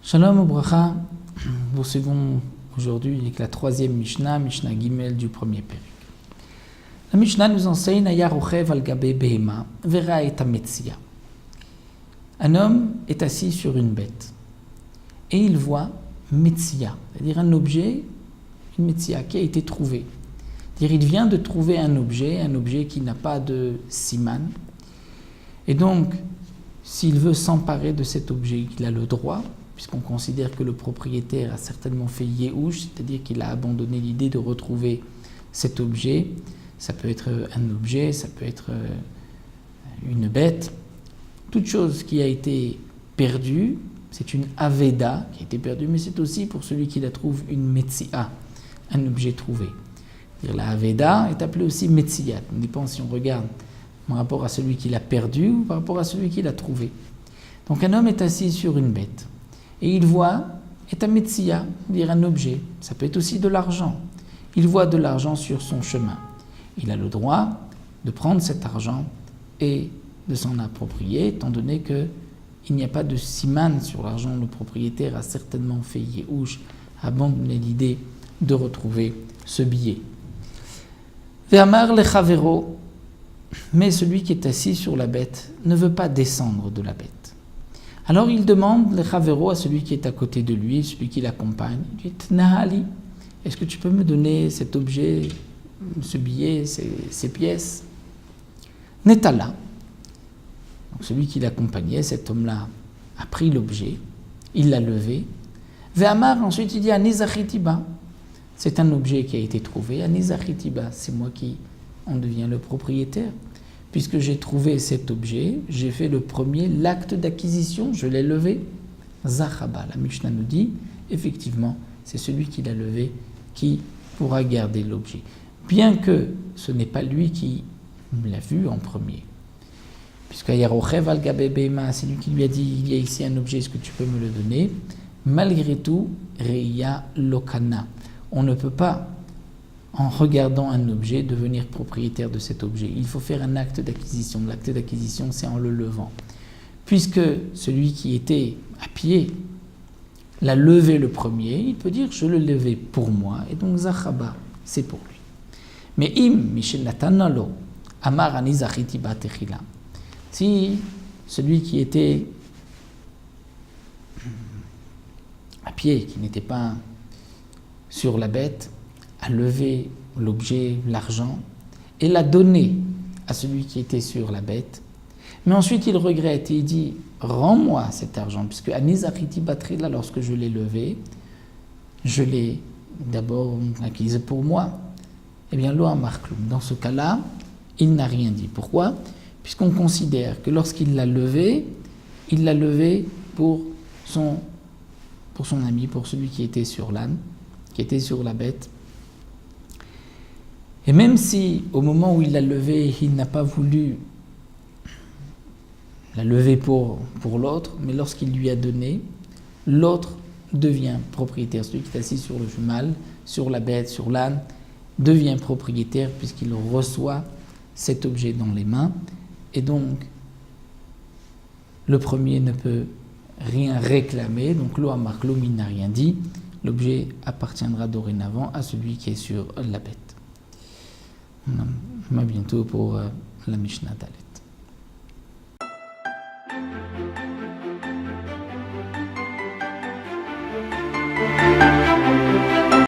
Shalom Ubracha, poursuivons aujourd'hui avec la troisième Mishnah, Mishnah Gimel du premier Périk. La Mishnah nous enseigne Aya rochev al gabe behema vera et ametzia. Un homme est assis sur une bête et il voit metzia, c'est-à-dire un objet, une metzia qui a été trouvée. C'est-à-dire il vient de trouver un objet qui n'a pas de siman. Et donc, s'il veut s'emparer de cet objet, il a le droit, puisqu'on considère que le propriétaire a certainement fait yéhouch, c'est-à-dire qu'il a abandonné l'idée de retrouver cet objet. Ça peut être un objet, ça peut être une bête. Toute chose qui a été perdue, c'est une aveda qui a été perdue, mais c'est aussi pour celui qui la trouve une metzia, un objet trouvé. La aveda est appelée aussi metziyat. On dépend si on regarde par rapport à celui qui l'a perdu ou par rapport à celui qui l'a trouvé. Donc un homme est assis sur une bête. Et il voit, est un metzia, c'est-à-dire un objet. Ça peut être aussi de l'argent. Il voit de l'argent sur son chemin. Il a le droit de prendre cet argent et de s'en approprier, étant donné qu'il n'y a pas de siman sur l'argent. Le propriétaire a certainement fait yéhouch, abandonné l'idée de retrouver ce billet. Ve'amar lechavero, mais celui qui est assis sur la bête ne veut pas descendre de la bête. Alors il demande le chavero à celui qui est à côté de lui, celui qui l'accompagne. Il dit Nahali, est-ce que tu peux me donner cet objet, ce billet, ces pièces? Netala. Donc celui qui l'accompagnait, cet homme-là, a pris l'objet, il l'a levé. Ve'amar, ensuite il dit Anizachitiba. C'est un objet qui a été trouvé. Anizachitiba, c'est moi qui en deviens le propriétaire. Puisque j'ai trouvé cet objet, j'ai fait l'acte d'acquisition, je l'ai levé. Zachaba, la Mishnah nous dit, effectivement, c'est celui qui l'a levé qui pourra garder l'objet. Bien que ce n'est pas lui qui l'a vu en premier. Puisqu'Ayarochev al-Gabe Behema, c'est lui qui lui a dit, il y a ici un objet, est-ce que tu peux me le donner? Malgré tout, Reya Lokana. On ne peut pas, en regardant un objet, devenir propriétaire de cet objet. Il faut faire un acte d'acquisition. L'acte d'acquisition, c'est en le levant. Puisque celui qui était à pied l'a levé le premier, il peut dire « je le levais pour moi » et donc « zachaba » c'est pour lui. Mais « im michel natanalo amar ani zachiti batechila » si celui qui était à pied, qui n'était pas sur la bête, a levé l'objet, l'argent, et l'a donné à celui qui était sur la bête. Mais ensuite, il regrette et il dit « Rends-moi cet argent, puisque Anizachiti Batrila, lorsque je l'ai levé, je l'ai d'abord acquise pour moi. » Eh bien, Lo Amarkloum, dans ce cas-là, il n'a rien dit. Pourquoi? Puisqu'on considère que lorsqu'il l'a levé pour son ami, pour celui qui était sur l'âne, qui était sur la bête. Et même si, au moment où il l'a levé, il n'a pas voulu la lever pour l'autre, mais lorsqu'il lui a donné, l'autre devient propriétaire. Celui qui est assis sur le cheval, sur la bête, sur l'âne, devient propriétaire puisqu'il reçoit cet objet dans les mains. Et donc, le premier ne peut rien réclamer. Donc, Lo Amarkloum, il n'a rien dit. L'objet appartiendra dorénavant à celui qui est sur la bête. À bientôt pour la Mishnah Dalet.